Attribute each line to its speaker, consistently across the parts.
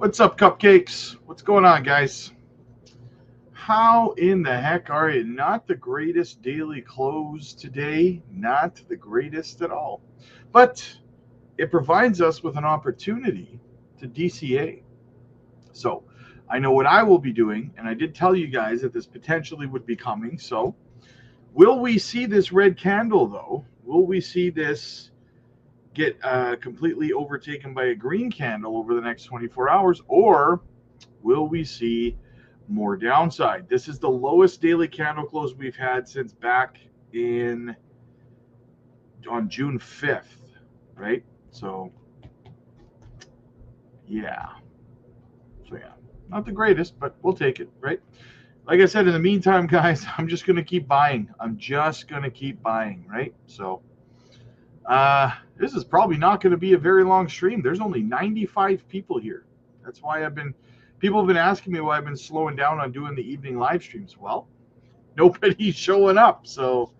Speaker 1: What's up, cupcakes? What's going on, guys? How in the heck are you? Not the greatest daily close today. Not the greatest at all. But it provides us with an opportunity to DCA. So I know what I will be doing, and I did tell you guys that this potentially would be coming. So will we see this red candle, though? Will we see this get completely overtaken by a green candle over the next 24 hours? Or will we see more downside? This is the lowest daily candle close we've had since back in on June 5th, right? So yeah. So yeah. Not the greatest, but we'll take it, right? Like I said, in the meantime, guys, I'm just going to keep buying. I'm just going to keep buying, right? So this is probably not going to be a very long stream. There's only 95 people here. That's why people have been asking me why I've been slowing down on doing the evening live streams. Well, nobody's showing up. So,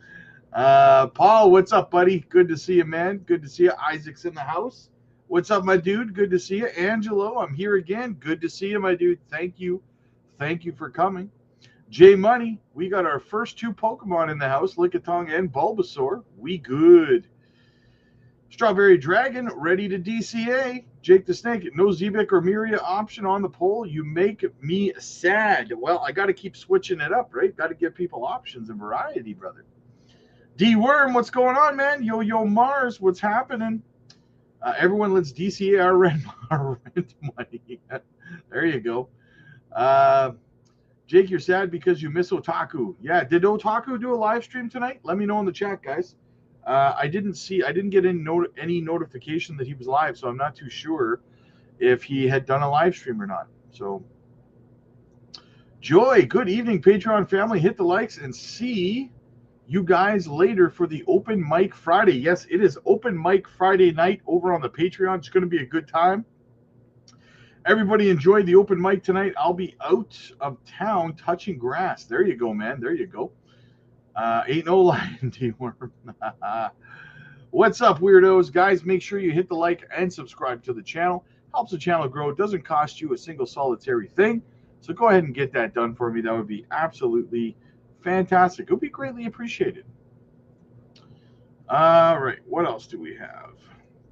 Speaker 1: Paul, what's up, buddy? Good to see you, man. Good to see you. Isaac's in the house. What's up, my dude? Good to see you. Angelo, I'm here again. Good to see you, my dude. Thank you. Thank you for coming. J Money, we got our first two Pokemon in the house, Lickitung and Bulbasaur. We good. Strawberry Dragon, ready to DCA. Jake the Snake, no Zebek or Miria option on the poll. You make me sad. Well, I got to keep switching it up, right? Got to give people options and variety, brother. D-Worm, what's going on, man? Yo Mars, what's happening? Everyone, let's DCA our rent money. There you go. Jake, you're sad because you miss Otaku. Yeah, did Otaku do a live stream tonight? Let me know in the chat, guys. I didn't get any notification that he was live, so I'm not too sure if he had done a live stream or not. So, Joy, good evening, Patreon family. Hit the likes and see you guys later for the Open Mic Friday. Yes, it is Open Mic Friday night over on the Patreon. It's going to be a good time. Everybody enjoy the open mic tonight. I'll be out of town touching grass. There you go, man. There you go. Ain't no lying, D-Worm. What's up, weirdos? Guys, make sure you hit the like and subscribe to the channel. Helps the channel grow. It doesn't cost you a single solitary thing. So go ahead and get that done for me. That would be absolutely fantastic. It would be greatly appreciated. All right. What else do we have?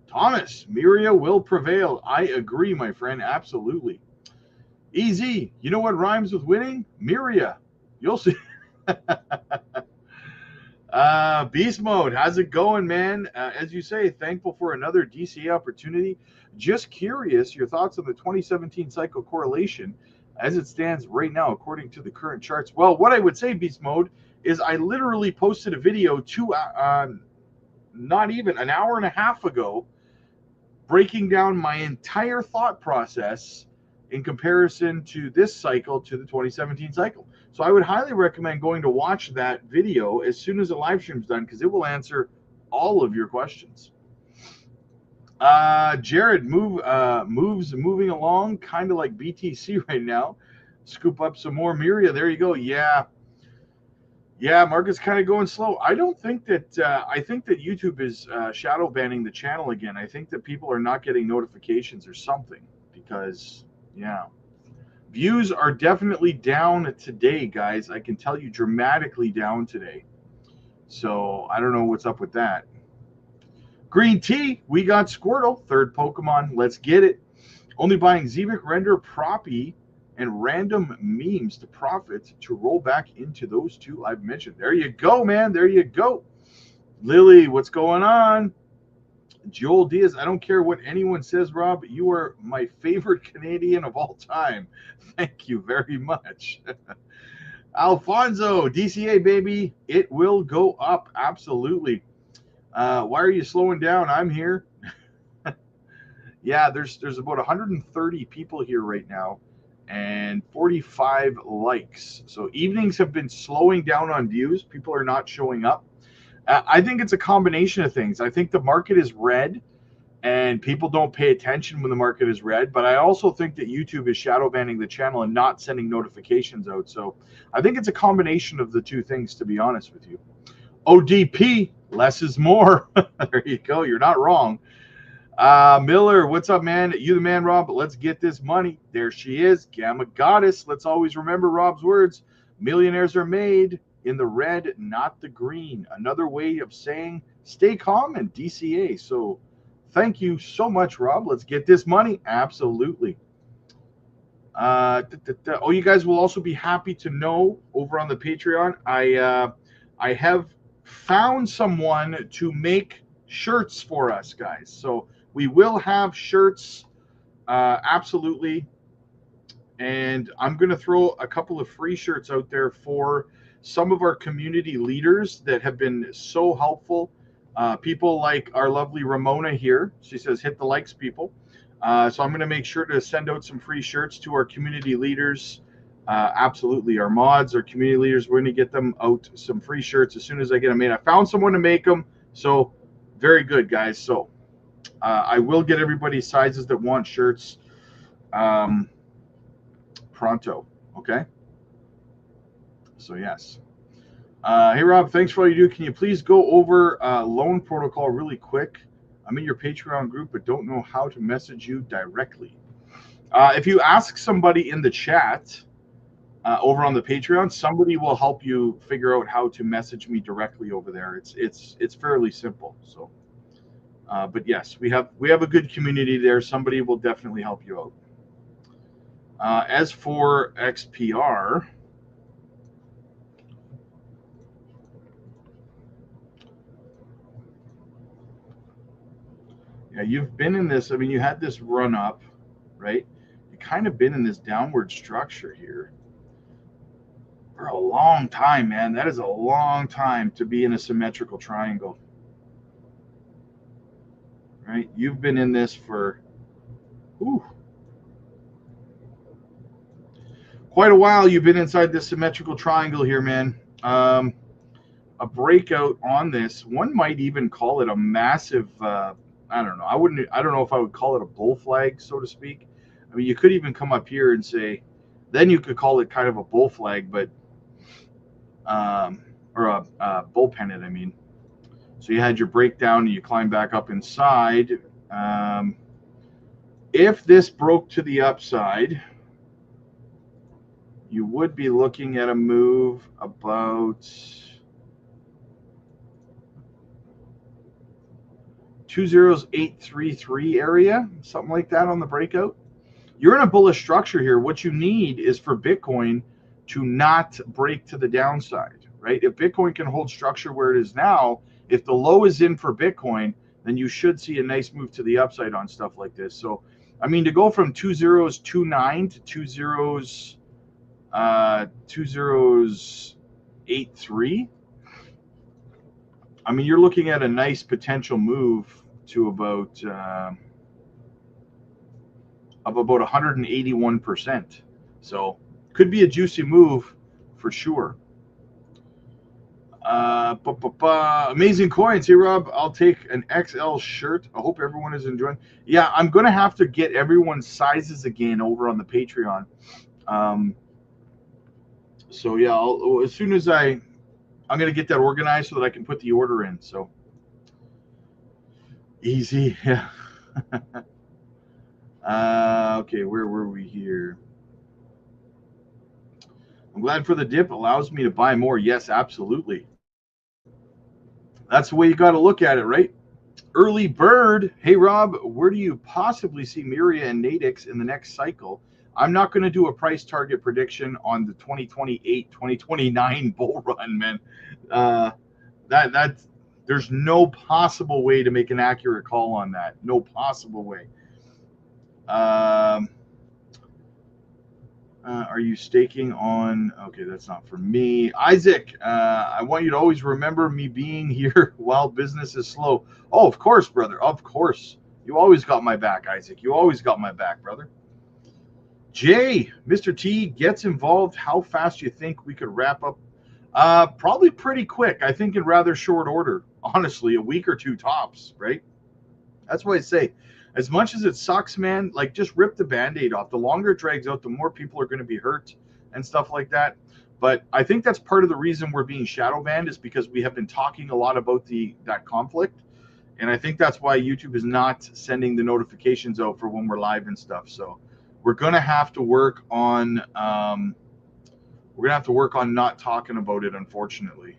Speaker 1: Thomas, Miria will prevail. I agree, my friend. Absolutely. Easy. You know what rhymes with winning? Miria. You'll see. Beast Mode, how's it going, man? As you say, thankful for another DCA opportunity. Just curious, your thoughts on the 2017 cycle correlation as it stands right now, according to the current charts. Well, what I would say, Beast Mode, is I literally posted a video not even an hour and a half ago, breaking down my entire thought process in comparison to this cycle to the 2017 cycle. So I would highly recommend going to watch that video as soon as the live stream's done, because it will answer all of your questions. Jared, moves moving along, kind of like BTC right now. Scoop up some more Miria. There you go. Yeah, market's kind of going slow. I don't think that I think that YouTube is shadow banning the channel again. I think that people are not getting notifications or something, because yeah, views are definitely down today, guys. I can tell you, dramatically down today. So I don't know what's up with that. Green Tea, we got Squirtle, third Pokemon. Let's get it. Only buying Zebek, Render, Proppy, and random memes to profit to roll back into those two I've mentioned. There you go, man. There you go. Lily, what's going on? Joel Diaz, I don't care what anyone says, Rob. You are my favorite Canadian of all time. Thank you very much. Alfonso, DCA, baby. It will go up. Absolutely. Why are you slowing down? I'm here. Yeah, there's about 130 people here right now and 45 likes. So evenings have been slowing down on views. People are not showing up. I think it's a combination of things. I think the market is red and people don't pay attention when the market is red. But I also think that YouTube is shadow banning the channel and not sending notifications out. So I think it's a combination of the two things, to be honest with you. ODP, less is more. There you go. You're not wrong. Miller, what's up, man? You the man, Rob. Let's get this money. There she is, Gamma Goddess. Let's always remember Rob's words. Millionaires are made in the red, not the green. Another way of saying stay calm and DCA. So thank you so much, Rob. Let's get this money. Absolutely. Oh, you guys will also be happy to know over on the Patreon, I have found someone to make shirts for us, guys. So we will have shirts, absolutely. And I'm going to throw a couple of free shirts out there for some of our community leaders that have been so helpful. People like our lovely Ramona here. She says, hit the likes, people. So I'm going to make sure to send out some free shirts to our community leaders. Absolutely. Our mods, our community leaders, we're going to get them out some free shirts as soon as I get them made. I found someone to make them. So very good, guys. So I will get everybody sizes that want shirts pronto. Okay. So yes. Hey, Rob, thanks for all you do. Can you please go over loan protocol really quick? I'm in your Patreon group, but don't know how to message you directly. If you ask somebody in the chat over on the Patreon, somebody will help you figure out how to message me directly over there. It's fairly simple. So, but yes, we have a good community there. Somebody will definitely help you out. As for XPR. Yeah, you've been in this. I mean, you had this run up, right? You kind of been in this downward structure here for a long time, man. That is a long time to be in a symmetrical triangle, right? You've been in this for quite a while. You've been inside this symmetrical triangle here, man. A breakout on this, one might even call it a massive. I don't know. I don't know if I would call it a bull flag, so to speak. I mean, you could even come up here and say, then you could call it kind of a bull flag, but or a bull pennant. I mean, so you had your breakdown and you climb back up inside. If this broke to the upside, you would be looking at a move about 20833 area, something like that on the breakout. You're in a bullish structure here. What you need is for Bitcoin to not break to the downside, right? If Bitcoin can hold structure where it is now, if the low is in for Bitcoin, then you should see a nice move to the upside on stuff like this. So, I mean, to go from 2029 to 2083, I mean, you're looking at a nice potential move to about of about 181%. So could be a juicy move for sure. Amazing coins. Hey, Rob, I'll take an XL shirt. I hope everyone is enjoying. Yeah, I'm going to have to get everyone's sizes again over on the Patreon. So yeah, as soon as I'm going to get that organized so that I can put the order in. So easy. Yeah. Okay, where were we here? I'm glad for the dip. Allows me to buy more. Yes, absolutely. That's the way you got to look at it, right? Early bird. Hey, Rob, where do you possibly see Miria and Nadix in the next cycle? I'm not going to do a price target prediction on the 2028-2029 bull run, man. There's no possible way to make an accurate call on that. No possible way. Are you staking on? Okay, that's not for me. Isaac, I want you to always remember me being here while business is slow. Oh, of course, brother. Of course. You always got my back, Isaac. You always got my back, brother. Jay, Mr. T gets involved. How fast do you think we could wrap up? Probably pretty quick. I think in rather short order. Honestly, a week or two tops, right? That's what I say. As much as it sucks, man, like just rip the Band-Aid off. The longer it drags out, the more people are going to be hurt and stuff like that. But I think that's part of the reason we're being shadow banned is because we have been talking a lot about that conflict. And I think that's why YouTube is not sending the notifications out for when we're live and stuff. So we're gonna have to work on not talking about it, unfortunately,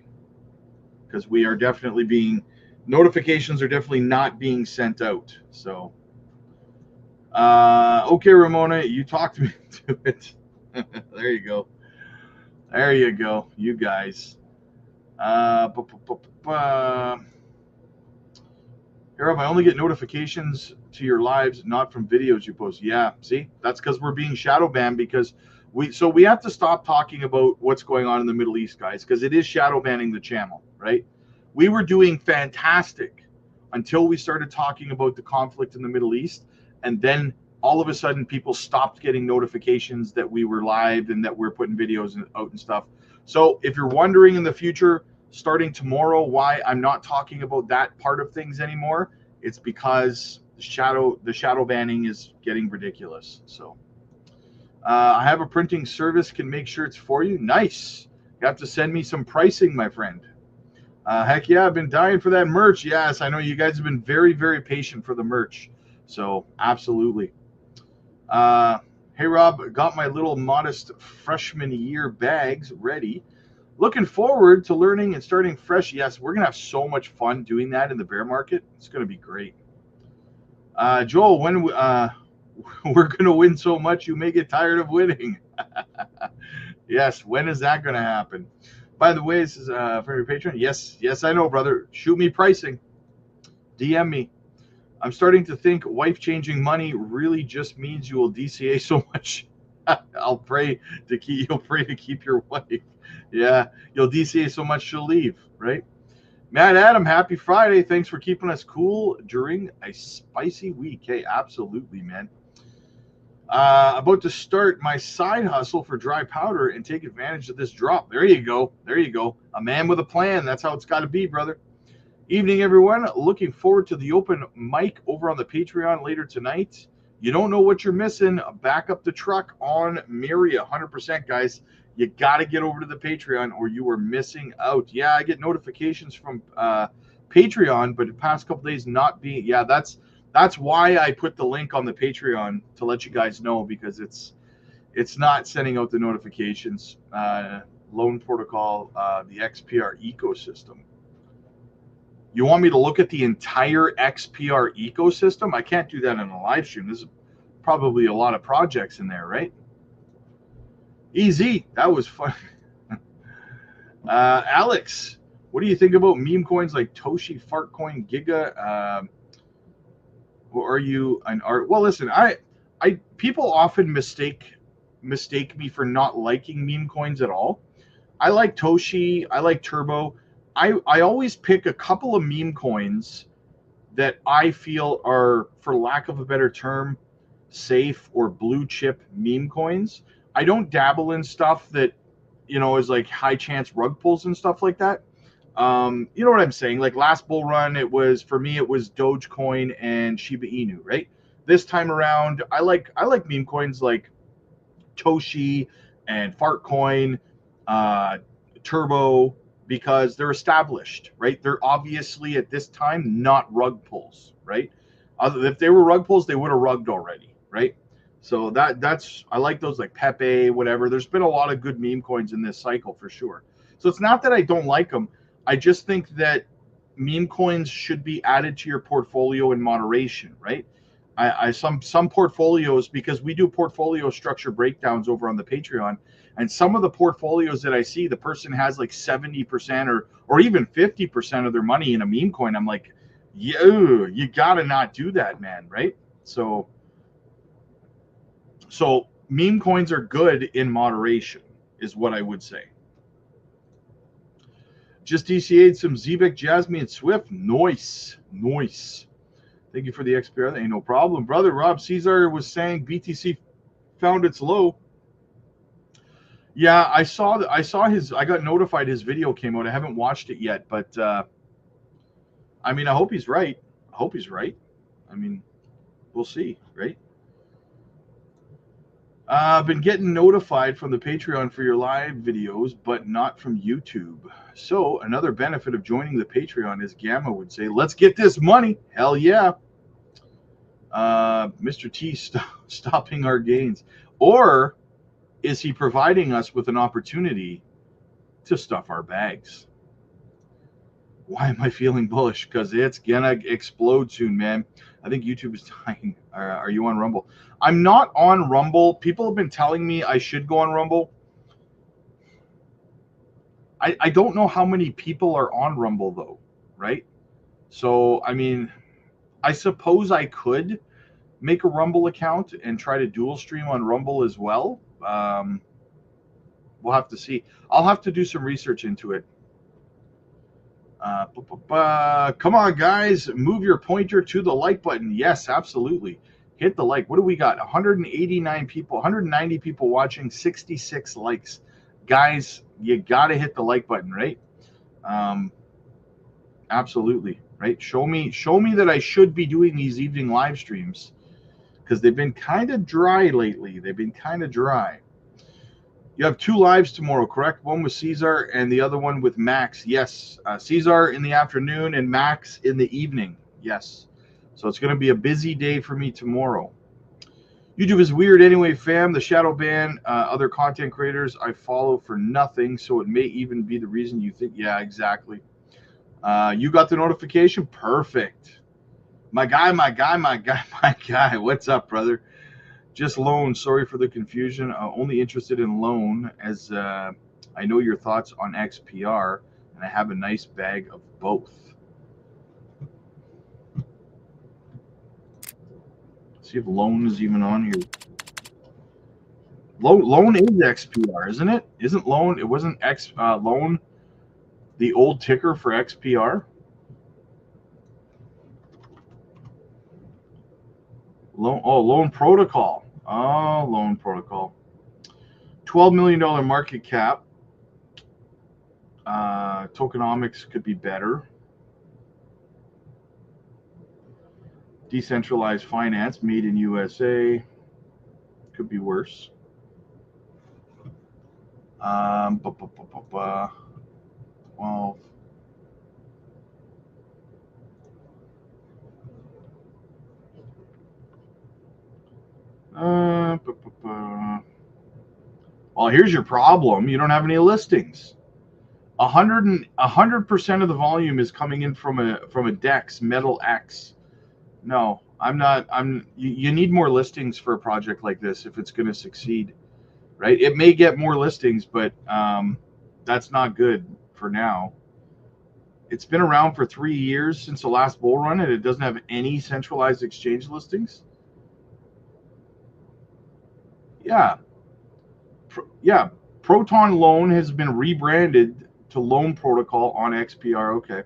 Speaker 1: because we are definitely being notifications are definitely not being sent out. So okay, Ramona, you talked me into it. There you go. There you go, you guys. Rob, I only get notifications to your lives, not from videos you post. Yeah, see, that's because we're being shadow banned because we have to stop talking about what's going on in the Middle East, guys, because it is shadow banning the channel, right? We were doing fantastic until we started talking about the conflict in the Middle East, and then all of a sudden people stopped getting notifications that we were live and that we're putting videos out and stuff. So if you're wondering in the future, starting tomorrow, why I'm not talking about that part of things anymore, it's because the shadow banning is getting ridiculous. So I have a printing service, can make shirts for you. Nice. You have to send me some pricing, my friend. Heck yeah, I've been dying for that merch. Yes, I know you guys have been very, very patient for the merch. So absolutely. Hey Rob, got my little modest freshman year bags ready. Looking forward to learning and starting fresh. Yes, we're going to have so much fun doing that in the bear market. It's going to be great. Joel, when we're going to win so much, you may get tired of winning. Yes, when is that going to happen? By the way, this is for your Patreon. Yes, I know, brother. Shoot me pricing. DM me. I'm starting to think wife-changing money really just means you will DCA so much. You'll pray to keep your wife. Yeah, you'll DCA so much she'll leave, right? Matt Adam, happy Friday. Thanks for keeping us cool during a spicy week. Hey, absolutely, man. About to start my side hustle for dry powder and take advantage of this drop. There you go. There you go. A man with a plan. That's how it's got to be, brother. Evening, everyone. Looking forward to the open mic over on the Patreon later tonight. You don't know what you're missing. Back up the truck on Miria. 100%, guys. You got to get over to the Patreon or you are missing out. Yeah, I get notifications from Patreon, but the past couple days not being. Yeah, that's why I put the link on the Patreon to let you guys know, because it's not sending out the notifications. Loan protocol, the XPR ecosystem. You want me to look at the entire XPR ecosystem? I can't do that in a live stream. There's probably a lot of projects in there, right? Easy. That was fun. Alex, what do you think about meme coins like Toshi, Fartcoin, Giga? Or are you an art? Well, listen, I people often mistake me for not liking meme coins at all. I like Toshi. I like Turbo. I always pick a couple of meme coins that I feel are, for lack of a better term, safe or blue chip meme coins. I don't dabble in stuff that, is like high chance rug pulls and stuff like that. You know what I'm saying? Like last bull run, for me it was Dogecoin and Shiba Inu, right? This time around, I like meme coins like Toshi and Fartcoin, Turbo, because they're established, right? They're obviously at this time not rug pulls, right? If they were rug pulls, they would have rugged already, right? So that's I like those, like Pepe, whatever. There's been a lot of good meme coins in this cycle for sure. So it's not that I don't like them. I just think that meme coins should be added to your portfolio in moderation, right? Some portfolios, because we do portfolio structure breakdowns over on the Patreon, and some of the portfolios that I see, the person has like 70% or even 50% of their money in a meme coin. I'm like, you gotta not do that, man, right? So meme coins are good in moderation, is what I would say. Just DCA'd some Zebek, Jasmine, and Swift. Nice. Thank you for the XPR. Ain't no problem. Brother Rob Caesar was saying BTC found its low. Yeah, I got notified his video came out. I haven't watched it yet, but I mean, I hope he's right. I mean, we'll see, right? I've been getting notified from the Patreon for your live videos, but not from YouTube. So another benefit of joining the Patreon is Gamma would say, let's get this money. Hell yeah. Mr. T stopping our gains. Or is he providing us with an opportunity to stuff our bags? Why am I feeling bullish? Because it's gonna explode soon, man. I think YouTube is dying. Are you on Rumble? I'm not on Rumble. People have been telling me I should go on Rumble. I don't know how many people are on Rumble though, right? So, I mean, I suppose I could make a Rumble account and try to dual stream on Rumble as well. We'll have to see. I'll have to do some research into it. Come on, guys. Move your pointer to the like button. Yes, absolutely. Hit the like. What do we got? 189 people, 190 people watching, 66 likes. Guys, you got to hit the like button, right? Absolutely, right? Show me that I should be doing these evening live streams because they've been kind of dry lately. They've been kind of dry. You have 2 lives tomorrow, correct? One with Caesar and the other one with Max. Yes, Caesar in the afternoon and Max in the evening. Yes. So it's going to be a busy day for me tomorrow. YouTube is weird anyway, fam. The shadow ban other content creators I follow for nothing, so it may even be the reason you think. Yeah, exactly. You got the notification? Perfect. My guy. What's up, brother? Just loan. Sorry for the confusion. Only interested in loan as I know your thoughts on XPR, and I have a nice bag of both. See if loan is even on here. Loan is XPR, isn't it? Isn't loan? It wasn't loan the old ticker for XPR. Loan protocol. Oh, loan protocol. $12 million market cap. Tokenomics could be better. Decentralized finance, made in USA, could be worse. 12. Well, here's your problem. You don't have any listings. 100% of the volume is coming in from a DEX, Metal X. No, I'm not. You need more listings for a project like this if it's going to succeed, right? It may get more listings, but that's not good for now. It's been around for 3 years since the last bull run, and it doesn't have any centralized exchange listings. Yeah. Proton Loan has been rebranded to Loan Protocol on XPR. Okay.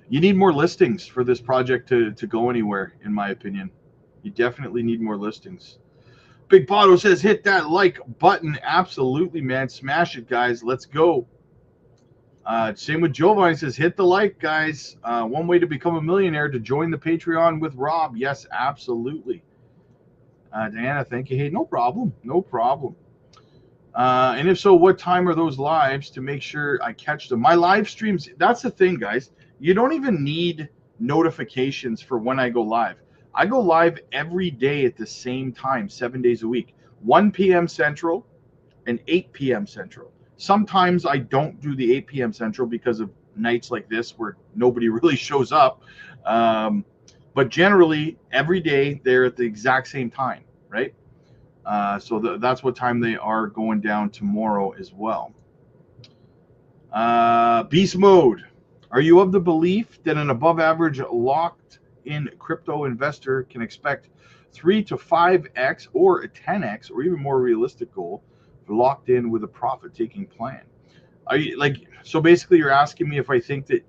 Speaker 1: You need more listings for this project to go anywhere, in my opinion. You definitely need more listings. Big Pato says, hit that like button. Absolutely, man. Smash it, guys. Let's go. Same with Giovanni says, hit the like, guys. One way to become a millionaire, to join the Patreon with Rob. Yes, absolutely. Diana, thank you. Hey, no problem. No problem. And if so, what time are those lives to make sure I catch them? My live streams, that's the thing, guys. You don't even need notifications for when I go live. I go live every day at the same time, 7 days a week, 1 p.m. Central and 8 p.m. Central. Sometimes I don't do the 8 p.m. Central because of nights like this where nobody really shows up. But generally, every day they're at the exact same time, right? So that's what time they are going down tomorrow as well. Beast mode. Are you of the belief that an above average locked in crypto investor can expect 3 to 5x or a 10x or even more realistic goal for locked in with a profit taking plan? Are you so basically you're asking me if I think that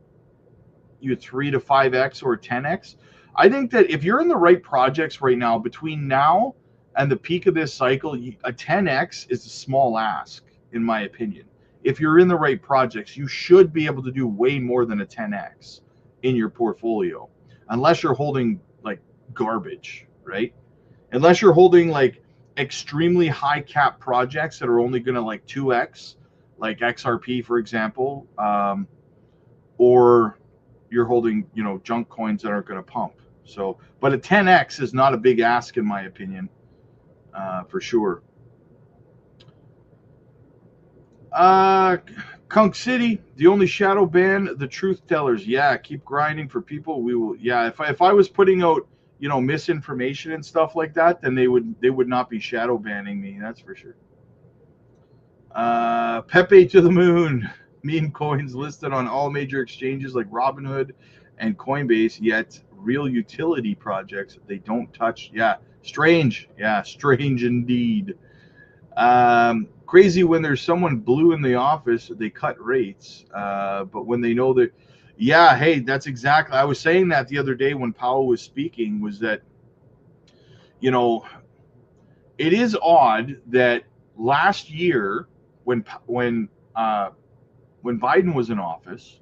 Speaker 1: you 3 to 5x or 10x? I think that if you're in the right projects right now, between now and the peak of this cycle, a 10x is a small ask, in my opinion. If you're in the right projects, you should be able to do way more than a 10x in your portfolio, unless you're holding like garbage, right? Unless you're holding like extremely high cap projects that are only going to like 2x, like XRP, for example, or you're holding, junk coins that aren't going to pump. So, but a 10x is not a big ask in my opinion, for sure. Kunk City, the only shadow ban, the truth tellers. Yeah, keep grinding for people. We will. Yeah, if I was putting out, misinformation and stuff like that, then they would not be shadow banning me. That's for sure. Pepe to the moon. Meme coins listed on all major exchanges like Robinhood and Coinbase, yet real utility projects they don't touch. Yeah, strange. Yeah, strange indeed. Crazy when there's someone blue in the office, they cut rates. But when they know that, yeah, hey, that's exactly. I was saying that the other day when Powell was speaking, was that, you know, it is odd that last year when Biden was in office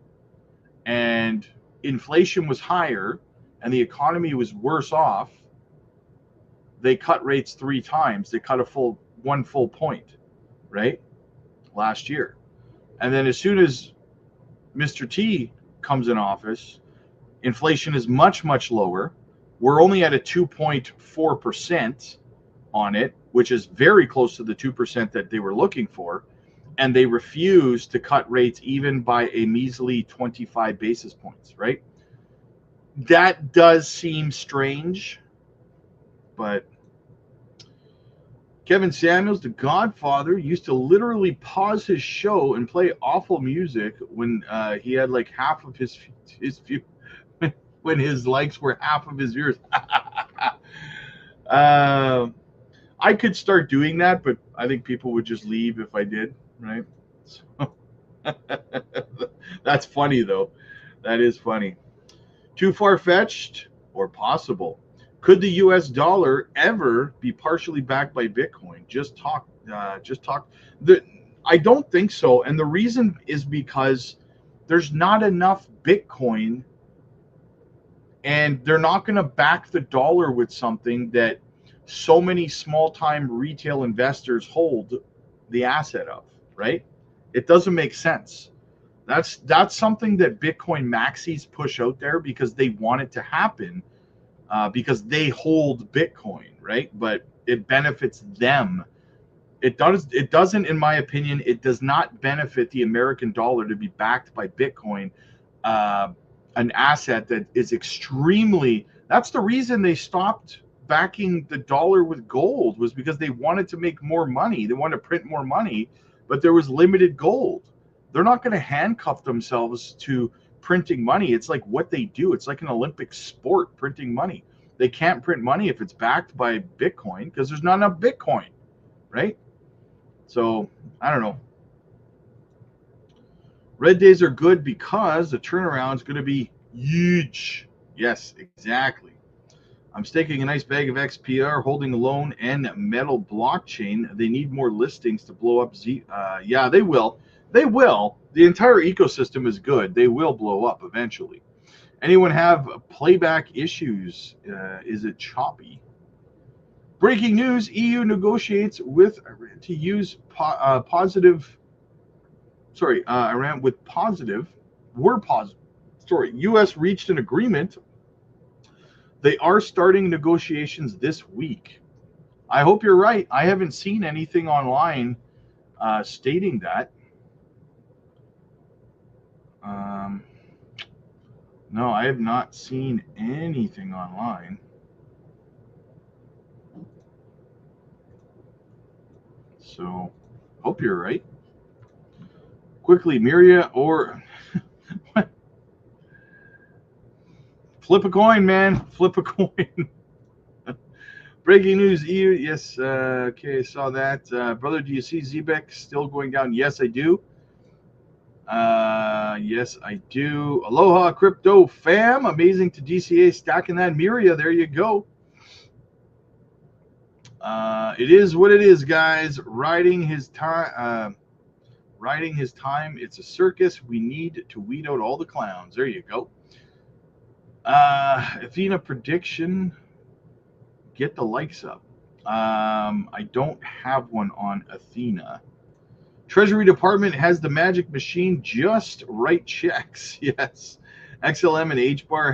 Speaker 1: and inflation was higher and the economy was worse off, they cut rates 3 times. They cut one full point, right? Last year. And then as soon as Mr. T comes in office, inflation is much, much lower. We're only at a 2.4% on it, which is very close to the 2% that they were looking for. And they refuse to cut rates even by a measly 25 basis points, right? That does seem strange, but Kevin Samuels, the Godfather, used to literally pause his show and play awful music when he had like half of his view, when his likes were half of his viewers. I could start doing that, but I think people would just leave if I did, right? So, that's funny though. That is funny. Too far-fetched or possible? Could the U.S. dollar ever be partially backed by Bitcoin? Just talk. I don't think so, and the reason is because there's not enough Bitcoin, and they're not going to back the dollar with something that so many small-time retail investors hold the asset of. Right? It doesn't make sense. That's something that Bitcoin maxis push out there because they want it to happen. Because they hold Bitcoin, right? But it benefits them. It doesn't, in my opinion, it does not benefit the American dollar to be backed by Bitcoin, an asset that is extremely. That's the reason they stopped backing the dollar with gold, was because they wanted to make more money. They wanted to print more money, but there was limited gold. They're not going to handcuff themselves to printing money. It's like what they do. It's like an Olympic sport, printing money. They can't print money if it's backed by Bitcoin because there's not enough Bitcoin, right? So I don't know. Red days are good because the turnaround is going to be huge. Yes, exactly. I'm staking a nice bag of XPR, holding a loan and metal blockchain. They need more listings to blow up yeah, they will. They will. The entire ecosystem is good. They will blow up eventually. Anyone have playback issues? Is it choppy? Breaking news: EU negotiates to use positive. Sorry, Iran with positive. We're positive. Sorry, U.S. reached an agreement. They are starting negotiations this week. I hope you're right. I haven't seen anything online stating that. No, I have not seen anything online. So, hope you're right. Quickly, Miria or flip a coin, man. Flip a coin. Breaking news, EU. Yes, okay, saw that. Brother, do you see Zbex still going down? Yes, I do. Yes, I do. Aloha, crypto fam. Amazing to DCA stacking that Miria. There you go. It is what it is, guys. Riding his time. Riding his time. It's a circus. We need to weed out all the clowns. There you go. Athena prediction. Get the likes up. I don't have one on Athena. Treasury Department has the magic machine just write checks. Yes. XLM and HBAR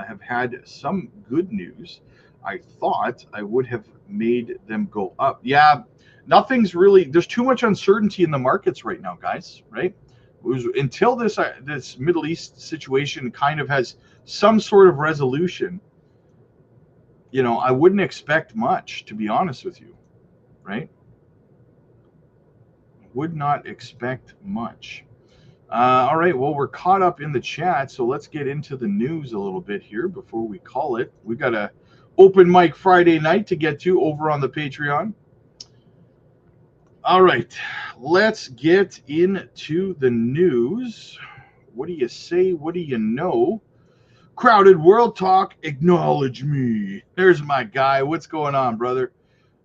Speaker 1: have had some good news. I thought I would have made them go up. Yeah, nothing's really, there's too much uncertainty in the markets right now, guys, right? It was until this Middle East situation kind of has some sort of resolution, I wouldn't expect much, to be honest with you, right? Would not expect much. All right, well, we're caught up in the chat, so let's get into the news a little bit here before we call it. We got a open mic Friday night to get to over on the Patreon. All right, let's get into the news. What do you say? What do you know? Crowded World Talk, acknowledge me. There's my guy. What's going on, brother?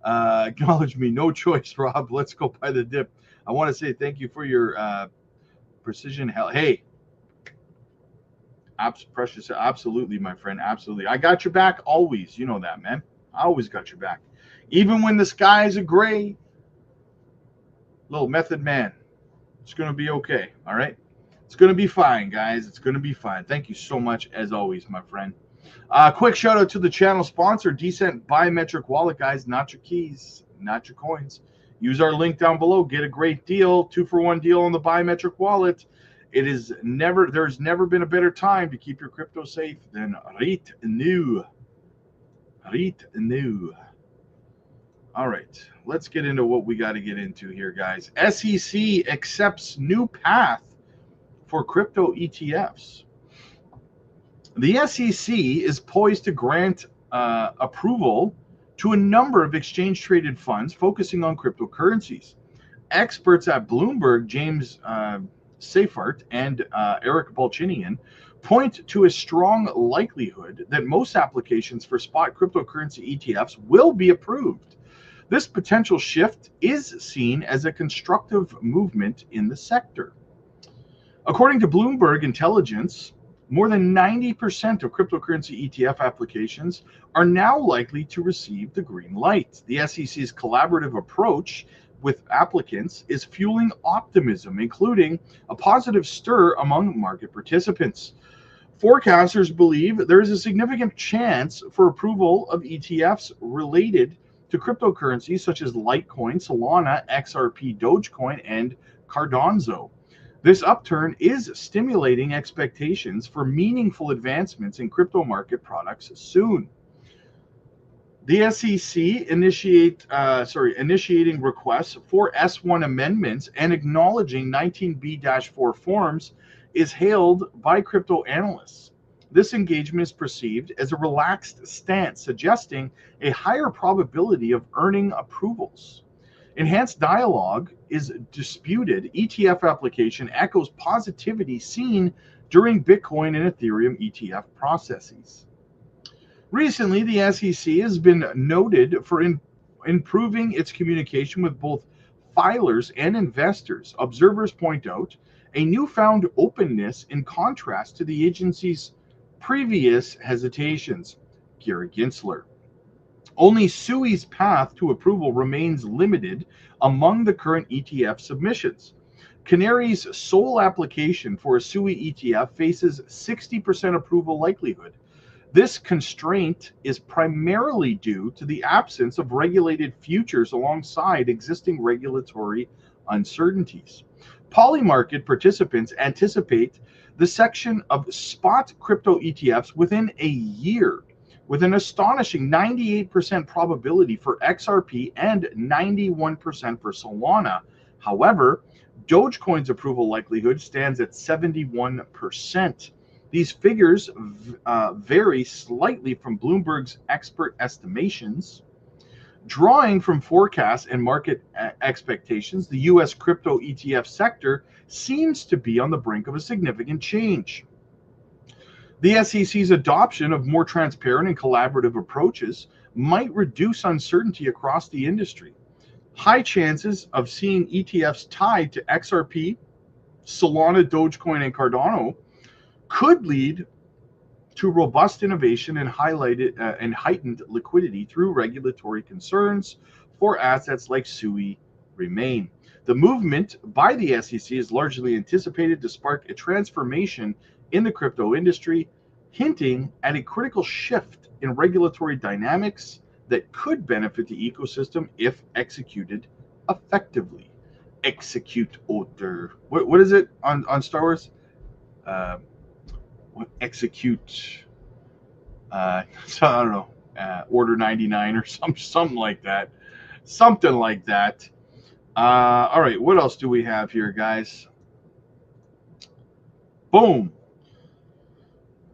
Speaker 1: Acknowledge me. No choice, Rob. Let's go by the dip. I want to say thank you for your precision hell. Hey, precious, absolutely, my friend, absolutely. I got your back always. You know that, man. I always got your back, even when the skies are gray. Little method man, it's gonna be okay. All right, it's gonna be fine, guys. It's gonna be fine. Thank you so much, as always, my friend. Quick shout out to the channel sponsor, Decent Biometric Wallet, guys. Not your keys, not your coins. Use our link down below. Get a great deal, 2-for-1 deal on the biometric wallet. There's never been a better time to keep your crypto safe than right now. Right now. All right, let's get into what we got to get into here, guys. SEC accepts new path for crypto ETFs. The SEC is poised to grant approval to a number of exchange-traded funds focusing on cryptocurrencies. Experts at Bloomberg, James Seyffart and Eric Balchinian, point to a strong likelihood that most applications for spot cryptocurrency ETFs will be approved. This potential shift is seen as a constructive movement in the sector. According to Bloomberg Intelligence, more than 90% of cryptocurrency ETF applications are now likely to receive the green light. The SEC's collaborative approach with applicants is fueling optimism, including a positive stir among market participants. Forecasters believe there is a significant chance for approval of ETFs related to cryptocurrencies such as Litecoin, Solana, XRP, Dogecoin, and Cardano. This upturn is stimulating expectations for meaningful advancements in crypto market products soon. The SEC initiating requests for S1 amendments and acknowledging 19B-4 forms is hailed by crypto analysts. This engagement is perceived as a relaxed stance, suggesting a higher probability of earning approvals. Enhanced dialogue is disputed. ETF application echoes positivity seen during Bitcoin and Ethereum ETF processes. Recently, the SEC has been noted for improving its communication with both filers and investors. Observers point out a newfound openness in contrast to the agency's previous hesitations. Gary Gensler. Only SUI's path to approval remains limited among the current ETF submissions. Canary's sole application for a SUI ETF faces 60% approval likelihood. This constraint is primarily due to the absence of regulated futures alongside existing regulatory uncertainties. Polymarket participants anticipate the section of spot crypto ETFs within a year, with an astonishing 98% probability for XRP and 91% for Solana. However, Dogecoin's approval likelihood stands at 71%. These figures vary slightly from Bloomberg's expert estimations. Drawing from forecasts and market expectations, the U.S. crypto ETF sector seems to be on the brink of a significant change. The SEC's adoption of more transparent and collaborative approaches might reduce uncertainty across the industry. High chances of seeing ETFs tied to XRP, Solana, Dogecoin, and Cardano could lead to robust innovation and heightened liquidity through regulatory concerns for assets like SUI remain. The movement by the SEC is largely anticipated to spark a transformation in the crypto industry, hinting at a critical shift in regulatory dynamics that could benefit the ecosystem if executed effectively. Execute order. What is it on Star Wars? Uh, execute. So I don't know. Order 99 or something like that. Something like that. All right. What else do we have here, guys? Boom.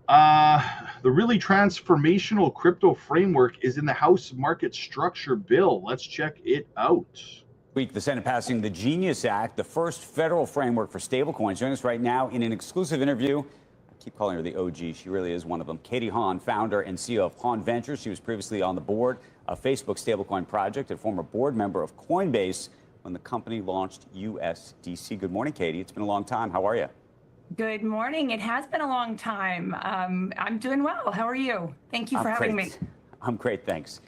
Speaker 1: The really transformational crypto framework is in the House Market Structure Bill. Let's check it out.
Speaker 2: Week, the Senate passing the Genius Act, the first federal framework for stablecoins. Joining us right now in an exclusive interview. I keep calling her the OG. She really is one of them. Katie Haun, founder and CEO of Haun Ventures. She was previously on the board of Facebook's stablecoin project and former board member of Coinbase when the company launched USDC. Good morning, Katie. It's been a long time. How are you?
Speaker 3: Good morning. It has been a long time. I'm doing well. How are you? Thank you for having me.
Speaker 2: I'm great, thanks.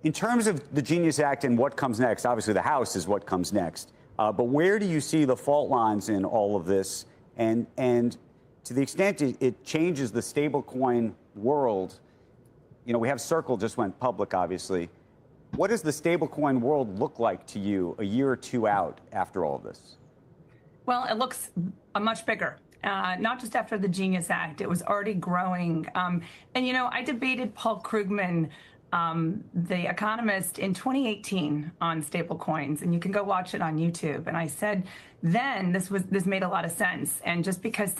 Speaker 2: In terms of the Genius Act and what comes next, obviously the House is what comes next. But where do you see the fault lines in all of this? And to the extent it changes the stablecoin world, you know, we have Circle just went public, obviously. What does the stablecoin world look like to you a year or two out after all of this?
Speaker 3: Well, it looks much bigger, not just after the Genius Act. It was already growing. And, you know, I debated Paul Krugman, the economist, in 2018 on stablecoins, and you can go watch it on YouTube. And I said then this made a lot of sense. And just because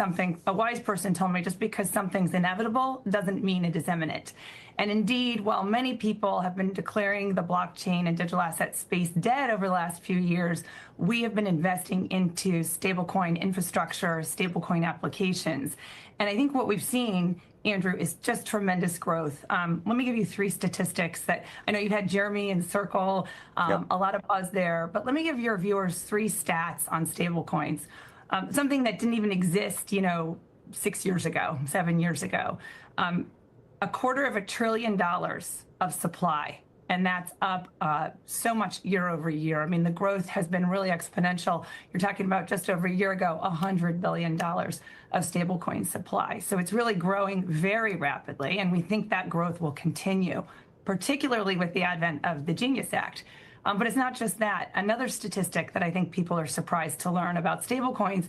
Speaker 3: a wise person told me, just because something's inevitable doesn't mean it is imminent. And indeed, while many people have been declaring the blockchain and digital asset space dead over the last few years, we have been investing into stablecoin infrastructure, stablecoin applications. And I think what we've seen, Andrew, is just tremendous growth. Let me give you three statistics that I know you had Jeremy and Circle, a lot of buzz there, but let me give your viewers three stats on stablecoins, something that didn't even exist, you know, 6 years ago, 7 years ago. $250 billion of supply, and that's up so much year over year. I mean, the growth has been really exponential. You're talking about just over a year ago, $100 billion of stablecoin supply. So it's really growing very rapidly, and we think that growth will continue, particularly with the advent of the Genius Act. But it's not just that. Another statistic that I think people are surprised to learn about stablecoins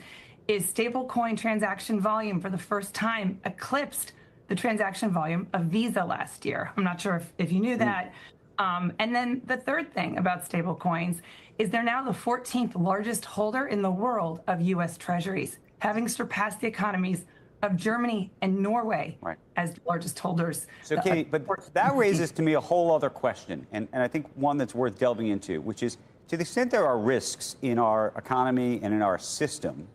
Speaker 3: is stablecoin transaction volume for the first time eclipsed the transaction volume of Visa last year. I'm not sure if you knew that. And then the third thing about stablecoins is they're now the 14th largest holder in the world of U.S. Treasuries, having surpassed the economies of Germany and Norway as the largest holders.
Speaker 2: So, Katie, but that raises to me a whole other question, and I think one that's worth delving into, which is, to the extent there are risks in our economy and in our system,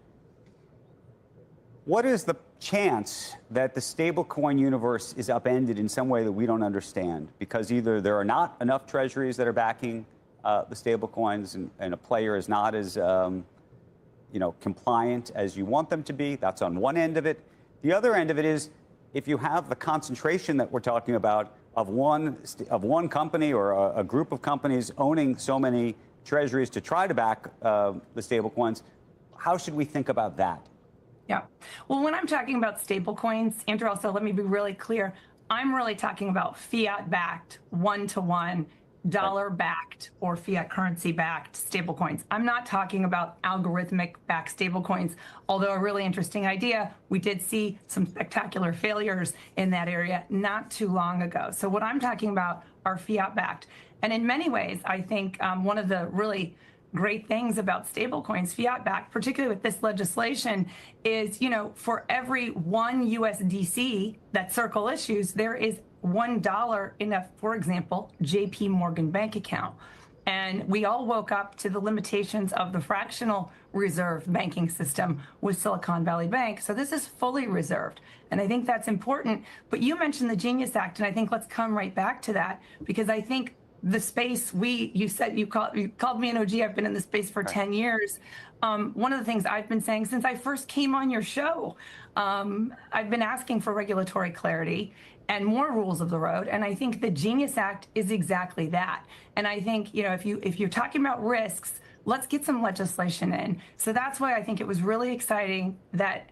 Speaker 2: what is the chance that the stablecoin universe is upended in some way that we don't understand? Because either there are not enough treasuries that are backing the stablecoins, and a player is not as compliant as you want them to be. That's on one end of it. The other end of it is, if you have the concentration that we're talking about of one company or a group of companies owning so many treasuries to try to back the stablecoins, how should we think about that?
Speaker 3: Yeah. Well, when I'm talking about stablecoins, Andrew, also let me be really clear. I'm really talking about fiat-backed, one-to-one, dollar-backed, or fiat currency-backed stablecoins. I'm not talking about algorithmic-backed stablecoins, although a really interesting idea. We did see some spectacular failures in that area not too long ago. So what I'm talking about are fiat-backed. And in many ways, I think one of the really great things about stablecoins, fiat-backed, particularly with this legislation, is, you know, for every one USDC that Circle issues, there is $1 in a, for example, JP Morgan bank account. And we all woke up to the limitations of the fractional reserve banking system with Silicon Valley Bank. So this is fully reserved. And I think that's important. But you mentioned the Genius Act, and I think let's come right back to that, because I think the space you said you called me an OG. I've been in the space for 10 years. One of the things I've been saying since I first came on your show, I've been asking for regulatory clarity and more rules of the road. And I think the Genius Act is exactly that. And I think, if you're talking about risks, let's get some legislation in. So that's why I think it was really exciting that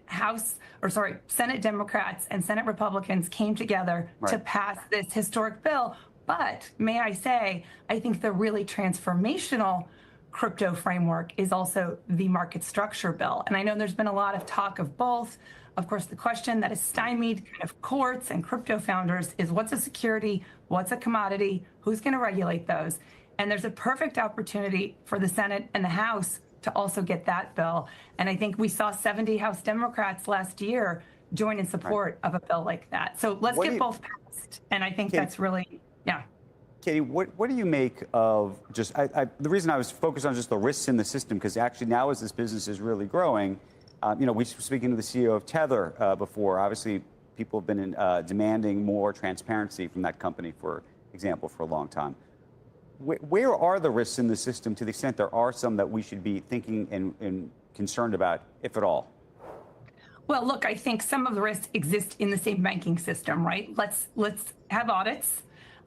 Speaker 3: Senate Democrats and Senate Republicans came together to pass this historic bill. But may I say, I think the really transformational crypto framework is also the market structure bill. And I know there's been a lot of talk of both. Of course, the question that has stymied kind of courts and crypto founders is what's a security, what's a commodity, who's going to regulate those? And there's a perfect opportunity for the Senate and the House to also get that bill. And I think we saw 70 House Democrats last year join in support of a bill like that. So let's get both passed. And I think that's really,
Speaker 2: Katie, what do you make of just, the reason I was focused on just the risks in the system, because actually now as this business is really growing, we were speaking to the CEO of Tether before. Obviously, people have been demanding more transparency from that company, for example, for a long time. Where are the risks in the system, to the extent there are some that we should be thinking and concerned about, if at all?
Speaker 3: Well, look, I think some of the risks exist in the same banking system, right? Let's have audits.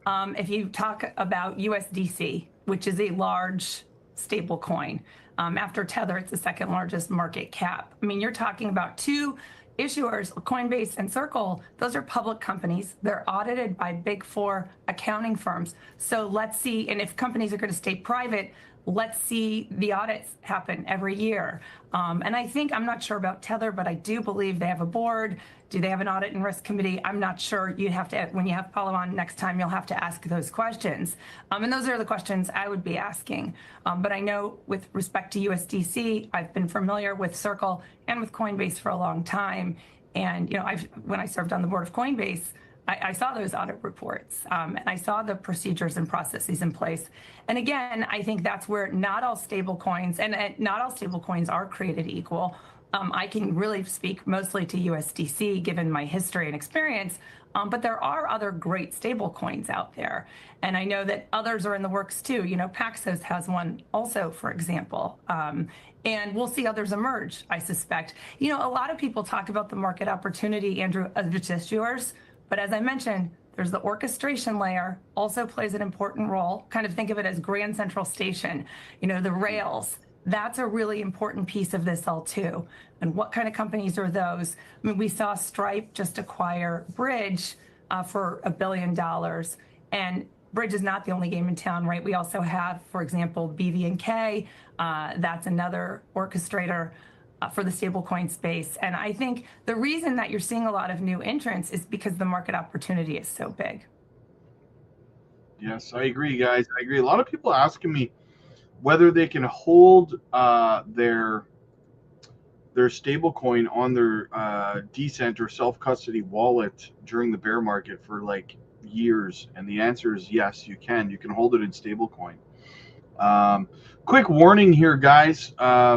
Speaker 3: If you talk about USDC, which is a large stable coin, after Tether, it's the second largest market cap. I mean, you're talking about two issuers, Coinbase and Circle. Those are public companies. They're audited by Big Four accounting firms. So let's see, and if companies are going to stay private, let's see the audits happen every year. And I think, I'm not sure about Tether, but I do believe they have a board. Do they have an audit and risk committee? I'm not sure. You'd have to, when you have Paulo on next time, you'll have to ask those questions. And those are the questions I would be asking. But I know with respect to USDC, I've been familiar with Circle and with Coinbase for a long time. And, when I served on the board of Coinbase, I saw those audit reports, and I saw the procedures and processes in place. And again, I think that's where not all stable coins, and not all stable coins are created equal. I can really speak mostly to USDC given my history and experience, but there are other great stable coins out there. And I know that others are in the works too. Paxos has one also, for example. And we'll see others emerge, I suspect. A lot of people talk about the market opportunity, Andrew, of just issuers. But as I mentioned, there's the orchestration layer also plays an important role. Kind of think of it as Grand Central Station, the rails. That's a really important piece of this all too. And what kind of companies are those? I mean, we saw Stripe just acquire Bridge for $1 billion. And Bridge is not the only game in town, right? We also have, for example, BVNK. That's another orchestrator for the stablecoin space. And I think the reason that you're seeing a lot of new entrants is because the market opportunity is so big.
Speaker 1: Yes, I agree, guys. I agree. A lot of people asking me whether they can hold their stablecoin on their decent or self-custody wallet during the bear market for like years. And the answer is yes, you can. You can hold it in stablecoin. Quick warning here, guys.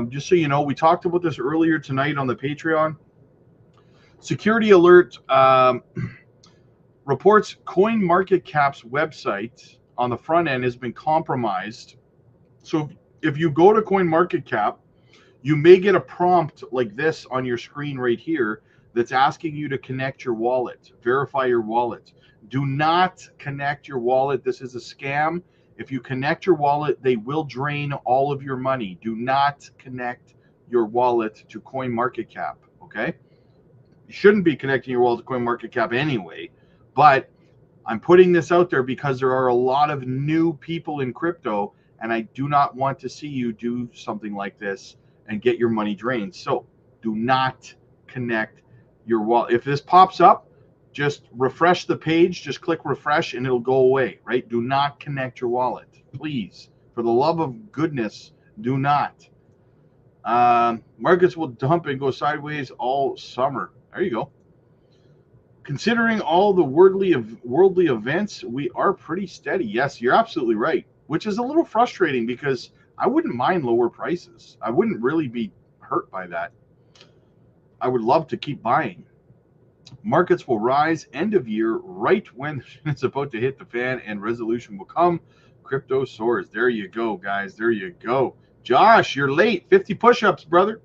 Speaker 1: Just so you know, we talked about this earlier tonight on the Patreon. Security alert reports CoinMarketCap's website on the front end has been compromised. So if you go to CoinMarketCap, you may get a prompt like this on your screen right here that's asking you to connect your wallet, verify your wallet. Do not connect your wallet. This is a scam. If you connect your wallet, they will drain all of your money. Do not connect your wallet to CoinMarketCap, okay? You shouldn't be connecting your wallet to CoinMarketCap anyway, but I'm putting this out there because there are a lot of new people in crypto, and I do not want to see you do something like this and get your money drained. So do not connect your wallet. If this pops up, just refresh the page, just click refresh and it'll go away, right? Do not connect your wallet, please. For the love of goodness, do not. Markets will dump and go sideways all summer. There you go. Considering all the worldly events, we are pretty steady. Yes, you're absolutely right, which is a little frustrating because I wouldn't mind lower prices. I wouldn't really be hurt by that. I would love to keep buying. Markets will rise end of year right when it's about to hit the fan and resolution will come. Crypto soars. There you go, guys. There you go. Josh, you're late. 50 push-ups, brother.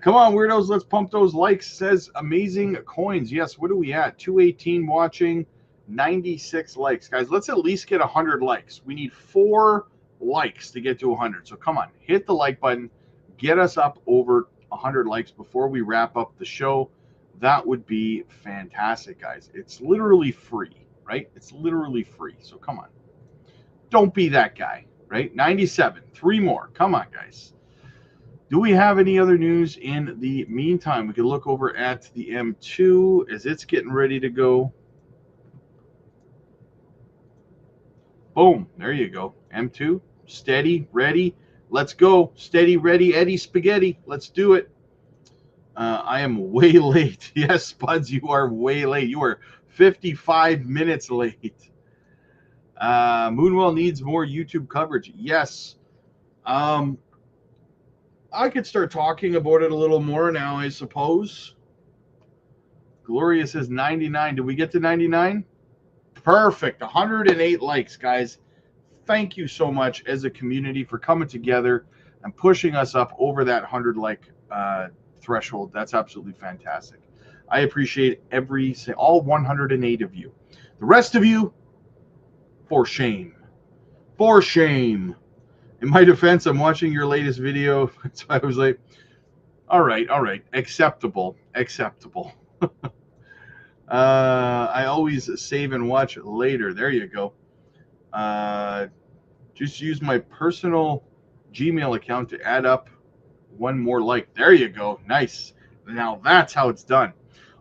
Speaker 1: Come on, weirdos. Let's pump those likes. Says amazing coins. Yes, what are we at? 218 watching, 96 likes. Guys, let's at least get 100 likes. We need 4 likes to get to 100. So come on, hit the like button. Get us up over 100 likes before we wrap up the show. That would be fantastic, guys. It's literally free, right? It's literally free. So come on. Don't be that guy, right? 97. 3 more. Come on, guys. Do we have any other news in the meantime? We can look over at the M2 as it's getting ready to go. Boom. There you go. M2. Steady. Ready. Let's go. Steady, ready, Eddie Spaghetti. Let's do it. I am way late. Yes, Spuds, you are way late. You are 55 minutes late. Moonwell needs more YouTube coverage. Yes. I could start talking about it a little more now, I suppose. Gloria says 99. Did we get to 99? Perfect. 108 likes, guys. Thank you so much as a community for coming together and pushing us up over that 100 like threshold. That's absolutely fantastic. I appreciate all 108 of you. The rest of you, for shame. For shame. In my defense, I'm watching your latest video. So I was like, all right. Acceptable. I always save and watch later. There you go. Just use my personal Gmail account to add up one more like. There you go. Nice. Now that's how it's done.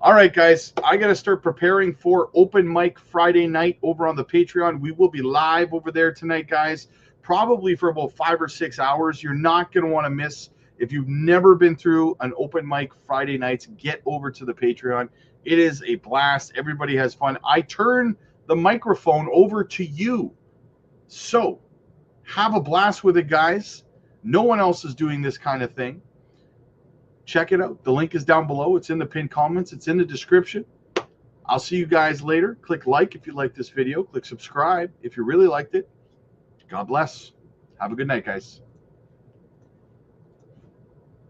Speaker 1: All right, guys. I got to start preparing for open mic Friday night over on the Patreon. We will be live over there tonight, guys, probably for about 5 or 6 hours. You're not going to want to miss. If you've never been through an open mic Friday nights, get over to the Patreon. It is a blast. Everybody has fun. I turn the microphone over to you. So have a blast with it, guys. No one else is doing this kind of thing. Check it out. The link is down below. It's in the pinned comments. It's in the description. I'll see you guys later. Click like if you like this video. Click subscribe if you really liked it. God bless. Have a good night, guys.